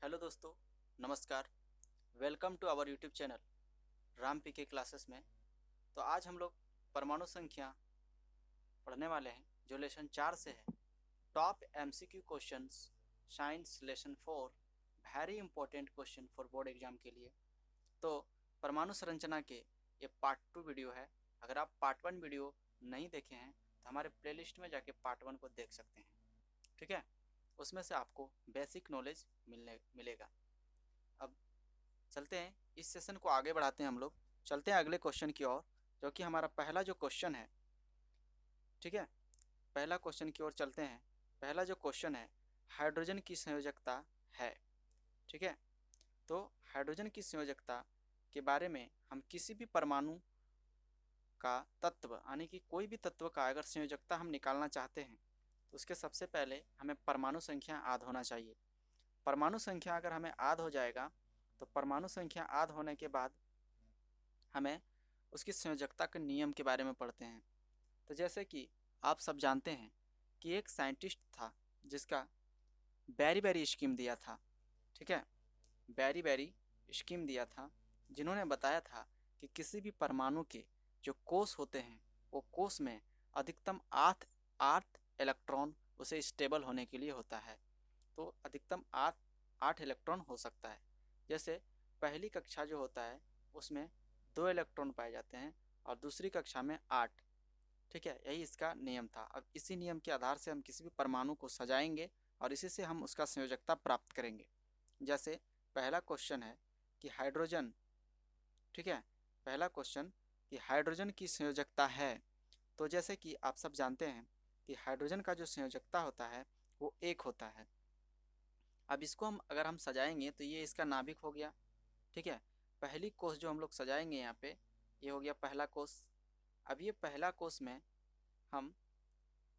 Hello दोस्तों, नमस्कार। Welcome to our YouTube channel Ram P K classes में। तो आज हम लोग परमाणु संख्या पढ़ने वाले हैं जो लेसन 4 से है। Top MCQ questions science lesson 4, very important question for board exam के लिए। तो परमाणु संरचना के ये पार्ट 2 वीडियो है। अगर आप पार्ट 1 वीडियो नहीं देखे हैं तो हमारे प्लेलिस्ट में जाके पार्ट 1 को देख सकते हैं। ठीक है, उसमें से आपको बेसिक नॉलेज मिलेगा। अब चलते हैं, इस सेशन को आगे बढ़ाते हैं हम लोग। चलते हैं अगले क्वेश्चन की ओर, जो कि हमारा पहला जो क्वेश्चन है। ठीक है, पहला क्वेश्चन की ओर चलते हैं। पहला जो क्वेश्चन है, हाइड्रोजन की संयोजकता है। ठीक है, तो हाइड्रोजन की संयोजकता के बारे में हम किसी भी परमाणु का तत्व यानी कि कोई भी तत्व का अगर संयोजकता हम निकालना चाहते हैं तो उसके सबसे पहले हमें परमाणु संख्या आद होना चाहिए। परमाणु संख्या अगर हमें आद हो जाएगा तो परमाणु संख्या आद होने के बाद हमें उसकी संयोजकता के नियम के बारे में पढ़ते हैं। तो जैसे कि आप सब जानते हैं कि एक साइंटिस्ट था जिसका बैरी बैरी स्कीम दिया था। ठीक है, बैरी बैरी स्कीम दिया था, जिन्होंने बताया था कि किसी भी परमाणु के जो कोष होते हैं वो कोष में अधिकतम आठ आठ इलेक्ट्रॉन उसे स्टेबल होने के लिए होता है। तो अधिकतम आठ आठ इलेक्ट्रॉन हो सकता है। जैसे पहली कक्षा जो होता है उसमें 2 इलेक्ट्रॉन पाए जाते हैं और दूसरी कक्षा में 8। ठीक है, यही इसका नियम था। अब इसी नियम के आधार से हम किसी भी परमाणु को सजाएंगे और इसी से हम उसका संयोजकता प्राप्त करेंगे। जैसे पहला क्वेश्चन है कि हाइड्रोजन। ठीक है, पहला क्वेश्चन कि हाइड्रोजन की संयोजकता है। तो जैसे कि आप सब जानते हैं कि हाइड्रोजन का जो संयोजकता होता है वो 1 होता है। अब इसको हम अगर हम सजाएंगे तो ये इसका नाभिक हो गया। ठीक है, पहली कोष जो हम लोग सजाएंगे यहाँ पे, ये हो गया पहला कोष। अब ये पहला कोष में हम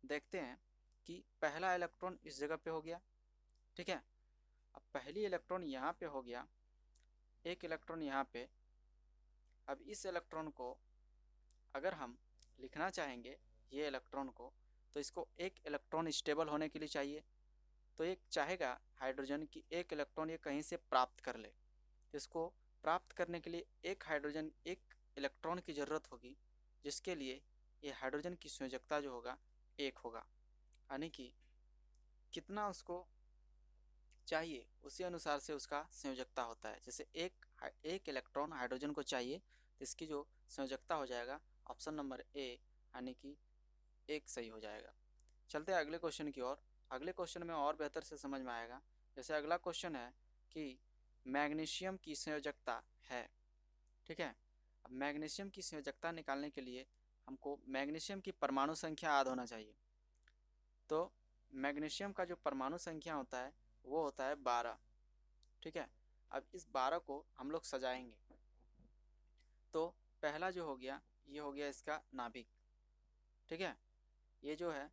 देखते हैं कि पहला इलेक्ट्रॉन इस जगह पे हो गया। ठीक है, अब पहली इलेक्ट्रॉन यहाँ पे हो गया, एक इलेक्ट्रॉन यहाँ पे। अब इस इलेक्ट्रॉन को अगर हम लिखना चाहेंगे ये इलेक्ट्रॉन को, तो इसको एक इलेक्ट्रॉन स्टेबल होने के लिए चाहिए। तो एक चाहेगा हाइड्रोजन की एक इलेक्ट्रॉन ये कहीं से प्राप्त कर ले। तो इसको प्राप्त करने के लिए एक हाइड्रोजन एक इलेक्ट्रॉन की ज़रूरत होगी, जिसके लिए ये हाइड्रोजन की संयोजकता जो होगा 1 होगा। यानी कि कितना उसको चाहिए उसी अनुसार से उसका संयोजकता होता है। जैसे एक इलेक्ट्रॉन हाइड्रोजन को चाहिए तो इसकी जो संयोजकता हो जाएगा ऑप्शन नंबर ए, यानी कि 1 सही हो जाएगा। चलते हैं अगले क्वेश्चन की ओर। अगले क्वेश्चन में और बेहतर से समझ में आएगा। जैसे अगला क्वेश्चन है कि मैग्नीशियम की संयोजकता है। ठीक है, अब मैग्नीशियम की संयोजकता निकालने के लिए हमको मैग्नीशियम की परमाणु संख्या याद होना चाहिए। तो मैग्नीशियम का जो परमाणु संख्या होता है वो होता है 12। ठीक है, अब इस 12 को हम लोग सजाएंगे। तो पहला जो हो गया ये हो गया इसका नाभिक। ठीक है, ये जो है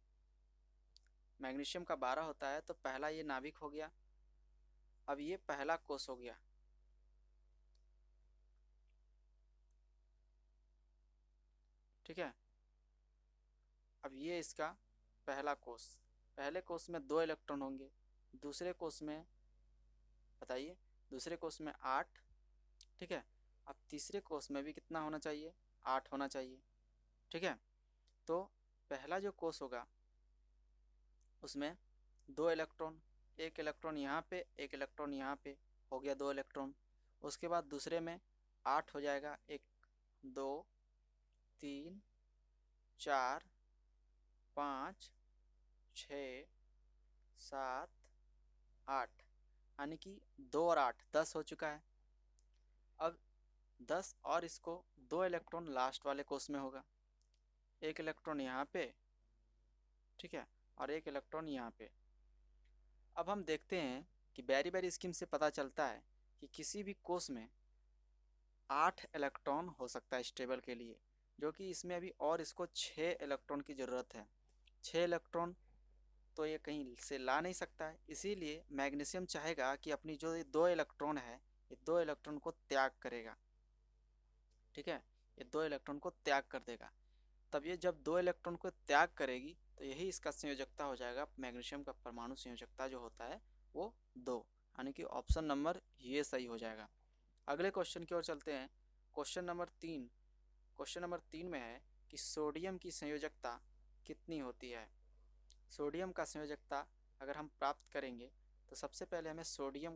मैग्नीशियम का 12 होता है, तो पहला ये नाभिक हो गया। अब ये पहला कोष हो गया। ठीक है, अब ये इसका पहला कोष। पहले कोष में 2 इलेक्ट्रॉन होंगे, दूसरे कोष में बताइए, दूसरे कोष में 8। ठीक है, अब तीसरे कोष में भी कितना होना चाहिए, 8 होना चाहिए। ठीक है, तो पहला जो कोष होगा उसमें 2 इलेक्ट्रॉन, एक इलेक्ट्रॉन यहाँ पे एक इलेक्ट्रॉन यहाँ पे, हो गया 2 इलेक्ट्रॉन। उसके बाद दूसरे में 8 हो जाएगा, 1 2 3 4 5 6 7 8, यानी कि 2 और 8 10 हो चुका है। अब 10 और इसको 2 इलेक्ट्रॉन लास्ट वाले कोष में होगा, एक इलेक्ट्रॉन यहाँ पे। ठीक है, और एक इलेक्ट्रॉन यहाँ पे। अब हम देखते हैं कि बैरी बैरी स्कीम से पता चलता है कि किसी भी कोष में 8 इलेक्ट्रॉन हो सकता है स्टेबल के लिए, जो कि इसमें अभी और इसको 6 इलेक्ट्रॉन की ज़रूरत है। 6 इलेक्ट्रॉन तो ये कहीं से ला नहीं सकता है, इसीलिए मैग्नीशियम चाहेगा कि अपनी जो ये 2 इलेक्ट्रॉन है ये 2 इलेक्ट्रॉन को त्याग करेगा। ठीक है, ये 2 इलेक्ट्रॉन को त्याग कर देगा। तब ये जब 2 इलेक्ट्रॉन को त्याग करेगी तो यही इसका संयोजकता हो जाएगा। मैग्नीशियम का परमाणु संयोजकता जो होता है वो 2, यानी कि ऑप्शन नंबर ये सही हो जाएगा। अगले क्वेश्चन की ओर चलते हैं। क्वेश्चन नंबर 3 में है कि सोडियम की संयोजकता कितनी होती है। सोडियम का संयोजकता अगर हम प्राप्त करेंगे तो सबसे पहले हमें सोडियम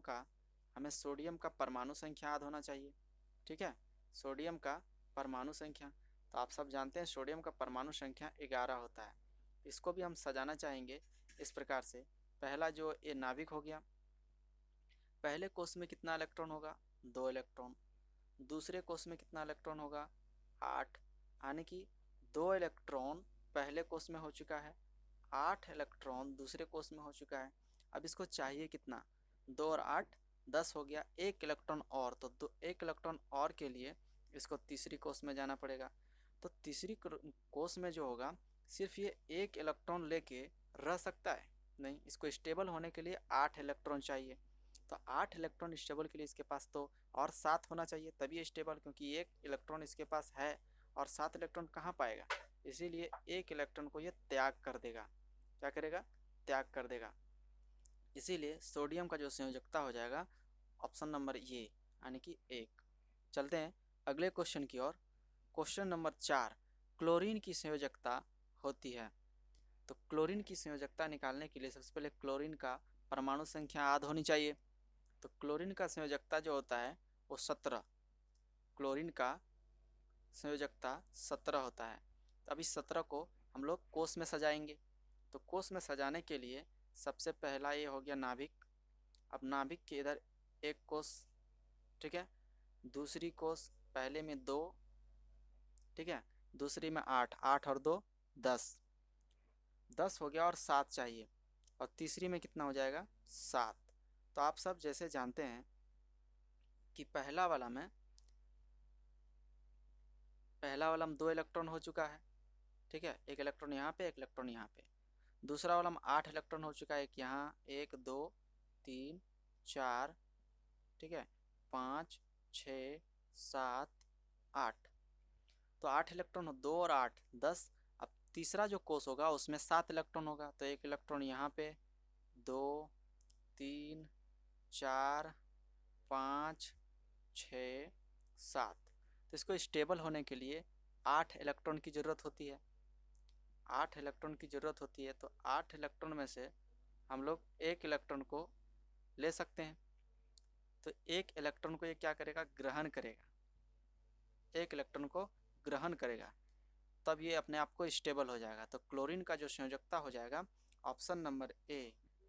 का परमाणु संख्या याद होना चाहिए। ठीक है, सोडियम का परमाणु संख्या, तो आप सब जानते हैं सोडियम का परमाणु संख्या 11 होता है। इसको भी हम सजाना चाहेंगे इस प्रकार से। पहला जो ये नाभिक हो गया, पहले कोष में कितना इलेक्ट्रॉन होगा, 2 इलेक्ट्रॉन। दूसरे कोष में कितना इलेक्ट्रॉन होगा, 8, यानी कि 2 इलेक्ट्रॉन पहले कोष में हो चुका है, 8 इलेक्ट्रॉन दूसरे कोष में हो चुका है। अब इसको चाहिए कितना, 2 और 8 10 हो गया, 1 इलेक्ट्रॉन और, तो 1 इलेक्ट्रॉन और के लिए इसको तीसरी कोष में जाना पड़ेगा। तो तीसरी कोष में जो होगा सिर्फ ये 1 इलेक्ट्रॉन लेके रह सकता है नहीं, इसको स्टेबल होने के लिए 8 इलेक्ट्रॉन चाहिए। तो 8 इलेक्ट्रॉन स्टेबल के लिए इसके पास तो और 7 होना चाहिए, तभी स्टेबल, क्योंकि 1 इलेक्ट्रॉन इसके पास है और 7 इलेक्ट्रॉन कहाँ पाएगा, इसीलिए 1 इलेक्ट्रॉन को ये त्याग कर देगा। क्या करेगा, त्याग कर देगा। इसीलिए सोडियम का जो संयोजकता हो जाएगा ऑप्शन नंबर ये, यानी कि 1। चलते हैं अगले क्वेश्चन की ओर। क्वेश्चन नंबर 4, क्लोरीन की संयोजकता होती है। तो क्लोरीन की संयोजकता निकालने के लिए सबसे पहले क्लोरीन का परमाणु संख्या याद होनी चाहिए। तो क्लोरीन का संयोजकता जो होता है वो 17, क्लोरीन का संयोजकता 17 होता है। तो अभी 17 को हम लोग कोष में सजाएंगे। तो कोष में सजाने के लिए सबसे पहला ये हो गया नाभिक। अब नाभिक के इधर एक कोष, ठीक है, दूसरी कोष पहले में 2, ठीक है, दूसरी में 8, 8 और 2 10, 10 हो गया और 7 चाहिए, और तीसरी में कितना हो जाएगा, 7। तो आप सब जैसे जानते हैं कि पहला वाला में 2 इलेक्ट्रॉन हो चुका है, ठीक है, एक इलेक्ट्रॉन यहाँ पे, एक इलेक्ट्रॉन यहाँ पे। दूसरा वाला में 8 इलेक्ट्रॉन हो चुका है, एक यहाँ, 1 2 3 4, ठीक है, 5 6 7 8। तो 8 इलेक्ट्रॉन, 2 और 8 10। अब तीसरा जो कोष होगा उसमें 7 इलेक्ट्रॉन होगा, तो एक इलेक्ट्रॉन यहाँ पे, 2 3 4 5 6 7। तो इसको स्टेबल होने के लिए 8 इलेक्ट्रॉन की ज़रूरत होती है, 8 इलेक्ट्रॉन की ज़रूरत होती है। तो 8 इलेक्ट्रॉन में से हम लोग एक इलेक्ट्रॉन को ले सकते हैं। तो एक इलेक्ट्रॉन को ये क्या करेगा, ग्रहण करेगा, एक इलेक्ट्रॉन को ग्रहण करेगा, तब ये अपने आप को स्टेबल हो जाएगा। तो क्लोरीन का जो संयोजकता हो जाएगा ऑप्शन नंबर ए,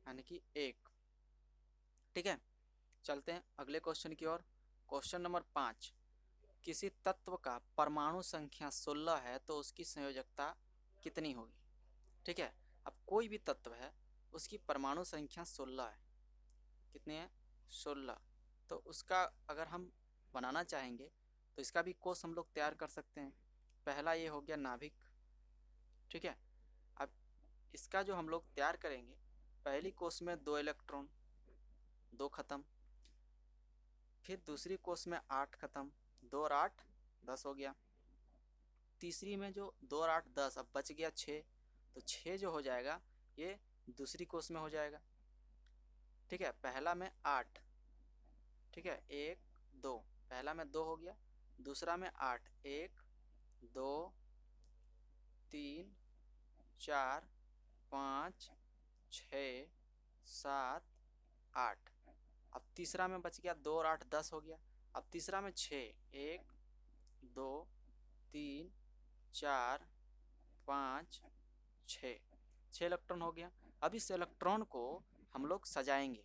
यानी कि 1। ठीक है, चलते हैं अगले क्वेश्चन की ओर। क्वेश्चन नंबर 5, किसी तत्व का परमाणु संख्या 16 है तो उसकी संयोजकता कितनी होगी। ठीक है, अब कोई भी तत्व है उसकी परमाणु संख्या 16 है, कितनी है, 16। तो उसका अगर हम बनाना चाहेंगे तो इसका भी कोष हम लोग तैयार कर सकते हैं। पहला ये हो गया नाभिक, ठीक है। अब इसका जो हम लोग तैयार करेंगे, पहली कोष में 2 इलेक्ट्रॉन, 2 खत्म, फिर दूसरी कोष में 8 खत्म, 2 और 8 10 हो गया। तीसरी में जो 2 और 8 10, अब बच गया 6, तो 6 जो हो जाएगा ये दूसरी कोष में हो जाएगा। ठीक है, पहला में 8, ठीक है, 1 2, पहला में 2 हो गया, दूसरा में 8, 1 2 3 4 5 6 7 8। अब तीसरा में बच गया 2 और 8 10 हो गया। अब तीसरा में 6, 1 2 3 4 5 6, 6 इलेक्ट्रॉन हो गया। अब इस इलेक्ट्रॉन को हम लोग सजाएंगे।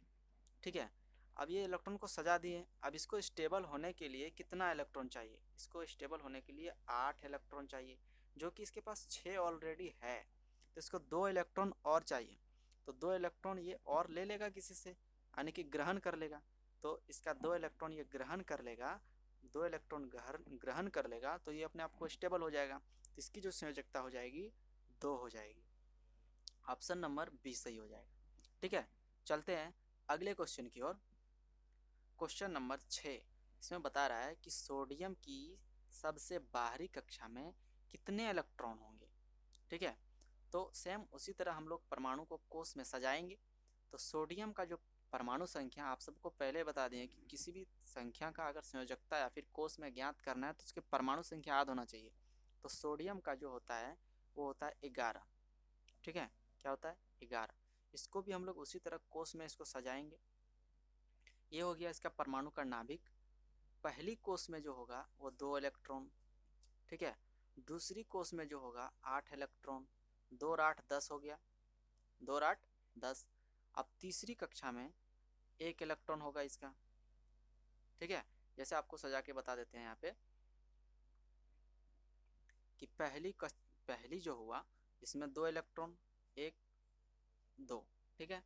ठीक है, अब ये इलेक्ट्रॉन को सजा दिए। अब इसको स्टेबल होने के लिए कितना इलेक्ट्रॉन चाहिए, इसको स्टेबल होने के लिए 8 इलेक्ट्रॉन चाहिए, जो कि इसके पास 6 ऑलरेडी है। तो इसको 2 इलेक्ट्रॉन और चाहिए, तो 2 इलेक्ट्रॉन ये और ले लेगा किसी से, यानी कि ग्रहण कर लेगा। तो इसका 2 इलेक्ट्रॉन ये ग्रहण कर लेगा, 2 इलेक्ट्रॉन ग्रहण कर लेगा, तो ये अपने आप को स्टेबल हो जाएगा। तो इसकी जो संयोजकता हो जाएगी 2 हो जाएगी, ऑप्शन नंबर बी सही हो जाएगा। ठीक है, चलते हैं अगले क्वेश्चन की ओर। क्वेश्चन नंबर 6, इसमें बता रहा है कि सोडियम की सबसे बाहरी कक्षा में कितने इलेक्ट्रॉन होंगे। ठीक है, तो सेम उसी तरह हम लोग परमाणु को कोष में सजाएंगे। तो सोडियम का जो परमाणु संख्या आप सबको पहले बता दिए कि किसी भी संख्या का अगर संयोजकता या फिर कोष में ज्ञात करना है तो उसके परमाणु संख्या याद होना चाहिए। तो सोडियम का जो होता है वो होता है 11। ठीक है, क्या होता है 11। इसको भी हम लोग उसी तरह कोष में इसको सजाएंगे। ये हो गया इसका परमाणु का नाभिक। पहली कोष में जो होगा वो 2 इलेक्ट्रॉन। ठीक है, दूसरी कोष में जो होगा 8 इलेक्ट्रॉन। 2 और 8 10 हो गया, 2 और 8 10। अब तीसरी कक्षा में 1 इलेक्ट्रॉन होगा इसका। ठीक है, जैसे आपको सजा के बता देते हैं यहाँ पे कि पहली जो हुआ इसमें 2 इलेक्ट्रॉन, 1 2। ठीक है,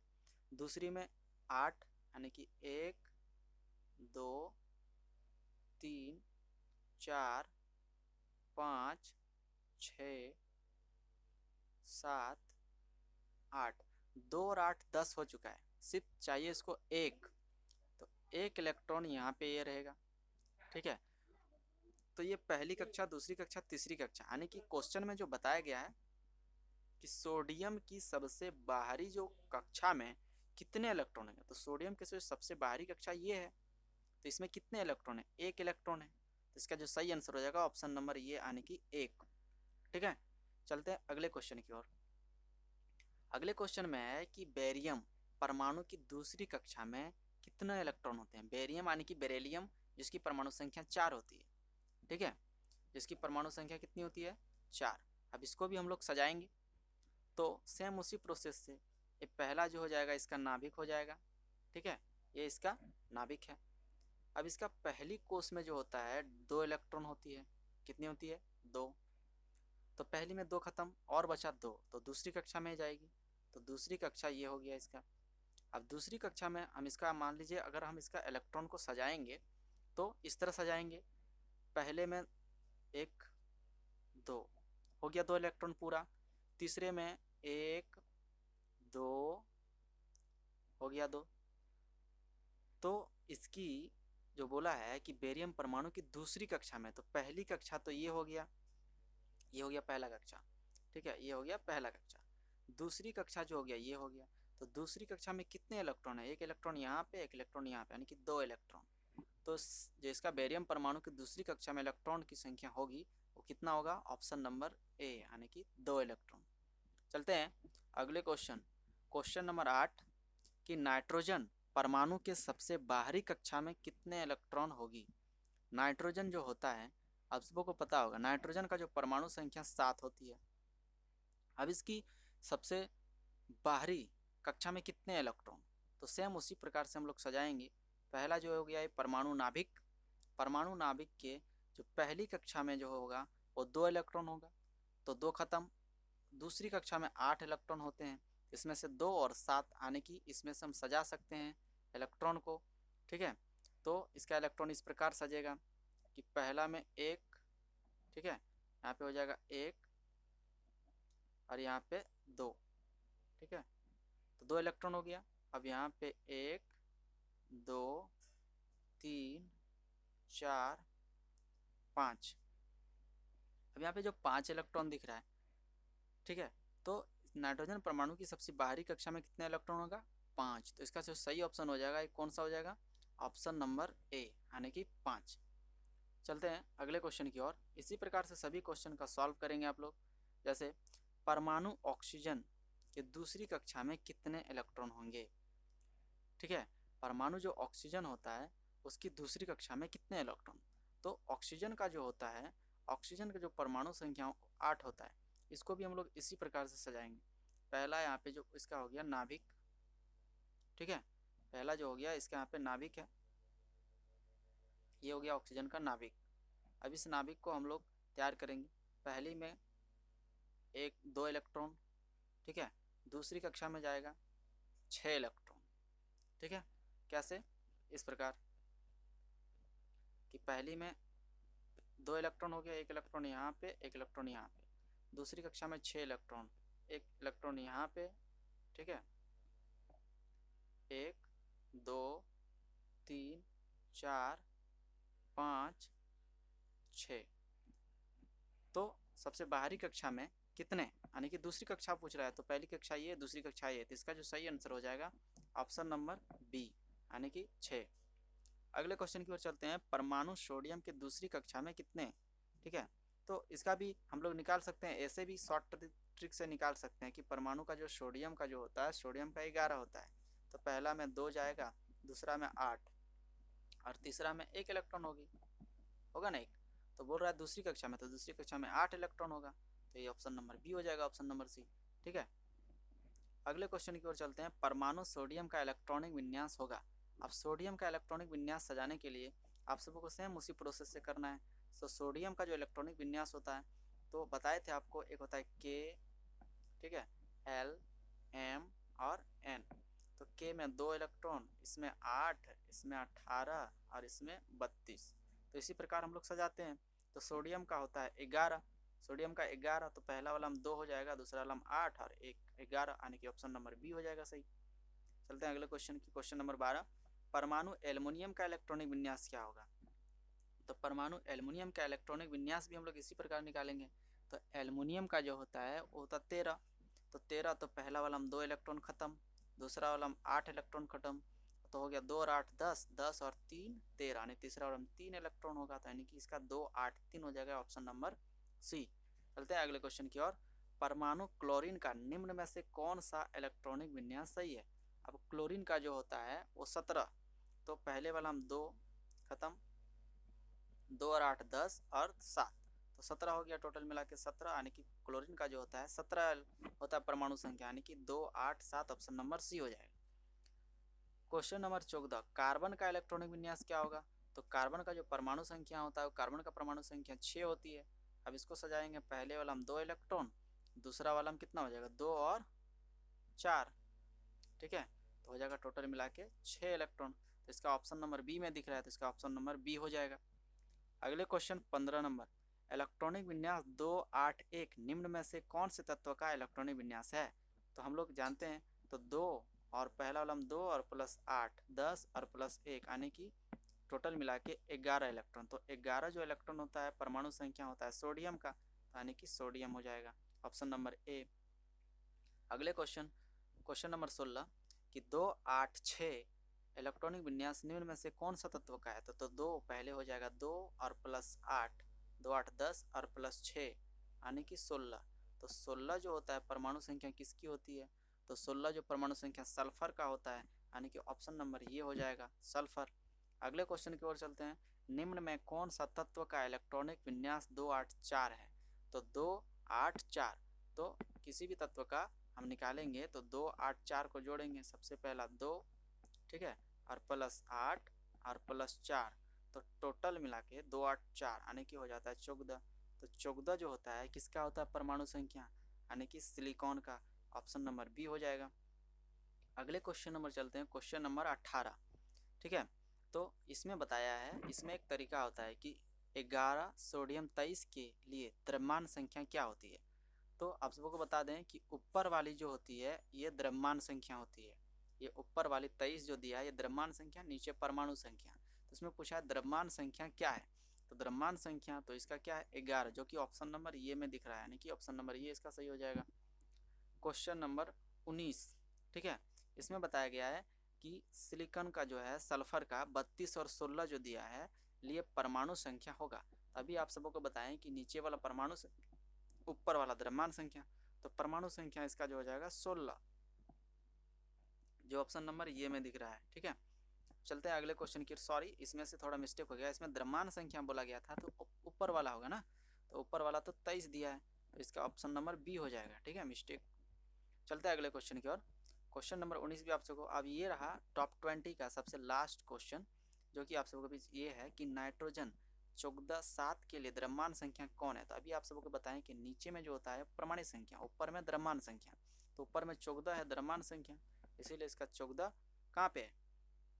दूसरी में 8 यानी कि 1 2 3 4 5 6 7 8। 2 और 8 10 हो चुका है, सिर्फ चाहिए इसको 1। तो 1 इलेक्ट्रॉन यहाँ पे ये रहेगा। ठीक है, तो ये पहली कक्षा, दूसरी कक्षा, तीसरी कक्षा, यानी कि क्वेश्चन में जो बताया गया है कि सोडियम की सबसे बाहरी जो कक्षा में कितने इलेक्ट्रॉन है, तो सोडियम के सबसे बाहरी कक्षा ये है, तो इसमें कितने इलेक्ट्रॉन है, 1 इलेक्ट्रॉन है। तो इसका जो सही आंसर हो जाएगा ऑप्शन नंबर ये, यानी कि 1। ठीक है, चलते हैं अगले क्वेश्चन की ओर। अगले क्वेश्चन में है कि बेरियम परमाणु की दूसरी कक्षा में कितने इलेक्ट्रॉन होते हैं। बेरियम यानी कि बेरिलियम, जिसकी परमाणु संख्या 4 होती है। ठीक है, जिसकी परमाणु संख्या कितनी होती है 4। अब इसको भी हम लोग सजाएंगे तो सेम उसी प्रोसेस से ये पहला जो हो जाएगा इसका नाभिक हो जाएगा। ठीक है, ये इसका नाभिक है। अब इसका पहली कोष में जो होता है 2 इलेक्ट्रॉन होती है। कितनी होती है 2। तो पहली में 2 खत्म और बचा 2, तो दूसरी कक्षा में जाएगी। तो दूसरी कक्षा ये हो गया इसका। अब दूसरी कक्षा में हम इसका मान लीजिए अगर हम इसका इलेक्ट्रॉन को सजाएंगे तो इस तरह सजाएंगे। पहले में 1 2 हो गया 2 इलेक्ट्रॉन पूरा। तीसरे में 1 2 हो गया 2। तो इसकी जो बोला है कि बेरियम परमाणु की दूसरी कक्षा में, तो पहली कक्षा तो ये हो गया, ये हो गया पहला कक्षा। ठीक है, ये हो गया पहला कक्षा। दूसरी कक्षा जो हो गया ये हो गया। तो दूसरी कक्षा में कितने इलेक्ट्रॉन है, 1 इलेक्ट्रॉन यहाँ पे, 1 इलेक्ट्रॉन यहाँ पे, यानी कि 2 इलेक्ट्रॉन। तो जो इसका बेरियम परमाणु की दूसरी कक्षा में इलेक्ट्रॉन की संख्या होगी वो कितना होगा, ऑप्शन नंबर ए, यानी कि 2 इलेक्ट्रॉन। चलते हैं अगले क्वेश्चन, क्वेश्चन नंबर 8 कि नाइट्रोजन परमाणु के सबसे बाहरी कक्षा में कितने इलेक्ट्रॉन होगी। नाइट्रोजन जो होता है आप सबको पता होगा, नाइट्रोजन का जो परमाणु संख्या 7 होती है। अब इसकी सबसे बाहरी कक्षा में कितने इलेक्ट्रॉन, तो सेम उसी प्रकार से हम लोग सजाएंगे। पहला जो हो गया है परमाणु नाभिक। परमाणु नाभिक के जो पहली कक्षा में जो होगा वो 2 इलेक्ट्रॉन होगा, तो 2 खत्म। दूसरी कक्षा में 8 इलेक्ट्रॉन होते हैं, इसमें से 2 और 7 आने की इसमें से हम सजा सकते हैं इलेक्ट्रॉन को। ठीक है, तो इसका इलेक्ट्रॉन इस प्रकार सजेगा कि पहला में 1, ठीक है, यहाँ पे हो जाएगा 1 और यहाँ पे 2। ठीक है, तो 2 इलेक्ट्रॉन हो गया। अब यहाँ पे 1 2 3 4 5। अब यहाँ पे जो 5 इलेक्ट्रॉन दिख रहा है, ठीक है, तो नाइट्रोजन परमाणु की सबसे बाहरी कक्षा में कितने इलेक्ट्रॉन होगा 5। तो इसका जो सही ऑप्शन हो जाएगा कौन सा हो जाएगा, ऑप्शन नंबर ए, यानी कि 5। चलते हैं अगले क्वेश्चन की ओर। इसी प्रकार से सभी क्वेश्चन का सॉल्व करेंगे आप लोग। जैसे परमाणु ऑक्सीजन के दूसरी कक्षा में कितने इलेक्ट्रॉन होंगे। ठीक है, परमाणु जो ऑक्सीजन होता है उसकी दूसरी कक्षा में कितने इलेक्ट्रॉन। तो ऑक्सीजन का जो होता है, ऑक्सीजन का जो परमाणु संख्या 8 होता है, इसको भी हम लोग इसी प्रकार से सजाएंगे। पहला यहाँ पे जो इसका हो गया नाभिक। ठीक है, पहला जो हो गया इसका यहाँ पे नाभिक है, ये हो गया ऑक्सीजन का नाभिक। अब इस नाभिक को हम लोग तैयार करेंगे। पहली में 2 इलेक्ट्रॉन, ठीक है, दूसरी कक्षा में जाएगा 6 इलेक्ट्रॉन। ठीक है, कैसे, इस प्रकार कि पहली में 2 इलेक्ट्रॉन हो गया, 1 इलेक्ट्रॉन यहाँ पे, 1 इलेक्ट्रॉन यहाँ पे। दूसरी कक्षा में 6 इलेक्ट्रॉन, 1 इलेक्ट्रॉन यहाँ पे। ठीक है, 1 2 3 4 5 6। तो सबसे बाहरी कक्षा में कितने, यानी कि दूसरी कक्षा पूछ रहा है, तो पहली कक्षा ये, दूसरी कक्षा ये, तो इसका जो सही आंसर हो जाएगा ऑप्शन नंबर बी यानी कि 6। अगले क्वेश्चन की ओर चलते हैं। परमाणु सोडियम के दूसरी कक्षा में कितने? ठीक है, तो इसका भी हम लोग निकाल सकते हैं, ऐसे भी शॉर्ट ट्रिक से निकाल सकते हैं कि परमाणु का जो सोडियम का जो होता है, सोडियम का 11 होता है, तो पहला में 2 जाएगा, दूसरा में 8 और तीसरा में 1 इलेक्ट्रॉन होगा ना एक। तो बोल रहा है दूसरी कक्षा में, तो दूसरी कक्षा में 8 इलेक्ट्रॉन होगा, तो ये ऑप्शन नंबर बी हो जाएगा, ऑप्शन नंबर सी। ठीक है, अगले क्वेश्चन की ओर चलते हैं। परमाणु सोडियम का इलेक्ट्रॉनिक विन्यास होगा। अब सोडियम का इलेक्ट्रॉनिक विन्यास सजाने के लिए आप सबको सेम उसी प्रोसेस से करना है। तो सोडियम का जो इलेक्ट्रॉनिक विन्यास होता है, तो बताए थे आपको, एक होता है के, ठीक है, एल, एम और एन। तो के में 2 इलेक्ट्रॉन, इसमें 8, इसमें 18 और इसमें 32। तो इसी प्रकार हम लोग सजाते हैं। तो सोडियम का होता है 11, सोडियम का 11, तो पहला वाला में 2 हो जाएगा, दूसरा वाला में 8 और एक 11, यानी कि ऑप्शन नंबर बी हो जाएगा सही। चलते हैं अगले क्वेश्चन की, क्वेश्चन नंबर 12। परमाणु एल्युमिनियम का इलेक्ट्रॉनिक विन्यास क्या होगा? तो परमाणु एल्युमिनियम का इलेक्ट्रॉनिक विन्यास भी हम लोग इसी प्रकार निकालेंगे। तो एल्युमिनियम का जो होता है वो होता 13, तो 13, तो पहला वाला में 2 इलेक्ट्रॉन खत्म, दूसरा वाला में 8 इलेक्ट्रॉन खत्म, तो हो गया 2 और 8 10, 10 और 3 13, यानी तीसरा वाला में 3 इलेक्ट्रॉन होगा, तो यानी कि इसका 2 8 3 हो जाएगा, ऑप्शन नंबर सी। चलते हैं अगले क्वेश्चन की ओर। परमाणु क्लोरीन का निम्न में से कौन सा इलेक्ट्रॉनिक विन्यास सही है? अब क्लोरीन का जो होता है वो 17, तो पहले वाला में 2 खत्म, 2 और 8 10 और 7, तो 17 हो गया, टोटल मिला के 17, यानी कि क्लोरीन का जो होता है 17 होता है परमाणु संख्या, यानी कि 2 8 7, ऑप्शन नंबर सी हो जाएगा। Question number 14। कार्बन का इलेक्ट्रॉनिक विन्यास क्या होगा? तो कार्बन का जो परमाणु संख्या होता है, कार्बन का परमाणु संख्या 6 होती है। अब इसको सजाएंगे, पहले वाला में 2 इलेक्ट्रॉन, दूसरा वाला में कितना हो जाएगा, 2 और 4, ठीक है, तो हो जाएगा टोटल मिला के 6 इलेक्ट्रॉन। तो इसका ऑप्शन नंबर बी में दिख रहा है, तो इसका ऑप्शन नंबर बी हो जाएगा। अगले क्वेश्चन 15 नंबर। इलेक्ट्रॉनिक विन्यास 2 8 1 निम्न में से कौन से तत्व का इलेक्ट्रॉनिक विन्यास है? तो हम लोग जानते हैं, तो 2 और पहला वाला में 2 और प्लस 8 10 और प्लस 1, यानी कि टोटल मिला के 11 इलेक्ट्रॉन। तो 11 जो इलेक्ट्रॉन होता है परमाणु संख्या होता है सोडियम का, यानी कि सोडियम हो जाएगा, ऑप्शन नंबर ए। अगले क्वेश्चन, क्वेश्चन नंबर 16 कि 2 8 6 इलेक्ट्रॉनिक विन्यास निम्न में से कौन सा तत्व का है? तो 2 पहले हो जाएगा, 2 और प्लस 8, 2 8 10 और प्लस 6, यानी कि 16। तो 16 जो होता है परमाणु संख्या किसकी होती है? तो 16 जो परमाणु संख्या सल्फर का होता है, यानी कि ऑप्शन नंबर ये हो जाएगा, सल्फर। अगले क्वेश्चन की ओर चलते हैं। निम्न में कौन सा तत्व का इलेक्ट्रॉनिक विन्यास 2 8 4 है? तो 2 8 4, तो किसी भी तत्व का हम निकालेंगे तो 2 8 4 को जोड़ेंगे, सबसे पहला 2, ठीक है, और प्लस 8 और प्लस 4, तो टोटल मिला के 2 8 4, यानी कि हो जाता है 14। तो 14 जो होता है किसका होता है परमाणु संख्या? यानी कि सिलिकॉन का, ऑप्शन नंबर बी हो जाएगा। अगले क्वेश्चन नंबर चलते हैं, क्वेश्चन नंबर 18, ठीक है। तो इसमें बताया है, इसमें एक तरीका होता है कि 11 सोडियम 23 के लिए द्रव्यमान संख्या क्या होती है? तो आप सबको बता दें कि ऊपर वाली जो होती है ये द्रव्यमान संख्या होती है, ये ऊपर वाली 23 जो दिया है ये द्रव्यमान संख्या, नीचे परमाणु संख्या। तो इसमें पूछा है द्रव्यमान संख्या क्या है? तो द्रव्यमान संख्या तो इसका क्या है, 11, जो कि ऑप्शन नंबर ये में दिख रहा है, यानी कि ऑप्शन नंबर ये इसका सही हो जाएगा। क्वेश्चन नंबर 19, ठीक है, इसमें बताया गया है कि सिलिकॉन का जो है सल्फर का 32 और 16 जो दिया है लिए परमाणु संख्या होगा। अभी आप सबको बताएं कि नीचे वाला परमाणु, ऊपर वाला द्रव्यमान संख्या, तो परमाणु संख्या इसका जो हो जाएगा 16, जो ऑप्शन नंबर ये में दिख रहा है, ठीक है। चलते हैं अगले क्वेश्चन की। सॉरी, इसमें से थोड़ा मिस्टेक हो गया, इसमें द्रव्यमान संख्या बोला गया था, तो ऊपर वाला होगा ना, तो ऊपर वाला तो 23 दिया है, तो इसका ऑप्शन नंबर बी हो जाएगा, ठीक है, मिस्टेक। चलते हैं अगले क्वेश्चन की ओर। क्वेश्चन नंबर 19 भी आप सबको, अब ये रहा टॉप 20 का सबसे लास्ट क्वेश्चन, जो कि आप सबको भी ये है कि नाइट्रोजन 14 7 के लिए द्रव्यमान संख्या कौन है? तो अभी आप सबको बताएं कि नीचे में जो होता है परमाणु संख्या, ऊपर में द्रव्यमान संख्या, तो ऊपर में 14 है द्रव्यमान संख्या, इसीलिए इसका 14 कहाँ पे है?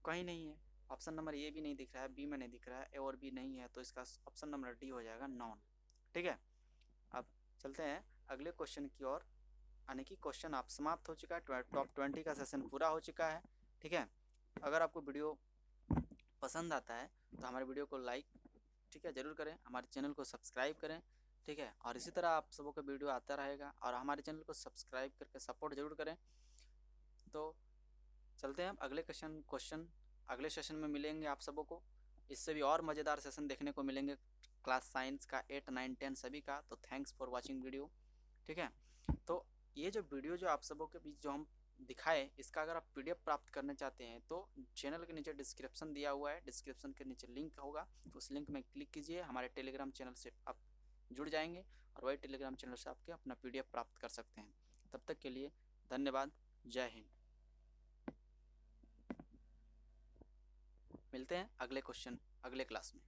कहीं नहीं है, ऑप्शन नंबर ए भी नहीं दिख रहा है, बी में नहीं दिख रहा है, ए और बी नहीं है, तो इसका ऑप्शन नंबर डी हो जाएगा, नॉन, ठीक है। अब चलते हैं अगले क्वेश्चन की ओर, यानी कि क्वेश्चन आप समाप्त हो चुका है, टॉप 20 का सेशन पूरा हो चुका है, ठीक है। अगर आपको वीडियो पसंद आता है तो हमारे वीडियो को लाइक, ठीक है, ज़रूर करें, हमारे चैनल को सब्सक्राइब करें, ठीक है, और इसी तरह आप सबों का वीडियो आता रहेगा, और हमारे चैनल को सब्सक्राइब करके सपोर्ट जरूर करें। तो चलते हैं हम अगले क्वेश्चन अगले सेशन में मिलेंगे आप सबों को। इससे भी और मज़ेदार सेशन देखने को मिलेंगे क्लास साइंस का 8, 9, 10 सभी का। तो थैंक्स फॉर वॉचिंग वीडियो। ठीक है, तो ये जो वीडियो जो आप सबों के बीच जो हम दिखाए, इसका अगर आप पीडीएफ प्राप्त करना चाहते हैं तो चैनल के नीचे डिस्क्रिप्शन दिया हुआ है, डिस्क्रिप्शन के नीचे लिंक होगा, तो उस लिंक में क्लिक कीजिए, हमारे टेलीग्राम चैनल से आप जुड़ जाएंगे और वही टेलीग्राम चैनल से आपके अपना पीडीएफ प्राप्त कर सकते हैं। तब तक के लिए धन्यवाद, जय हिंद। मिलते हैं अगले क्लास में।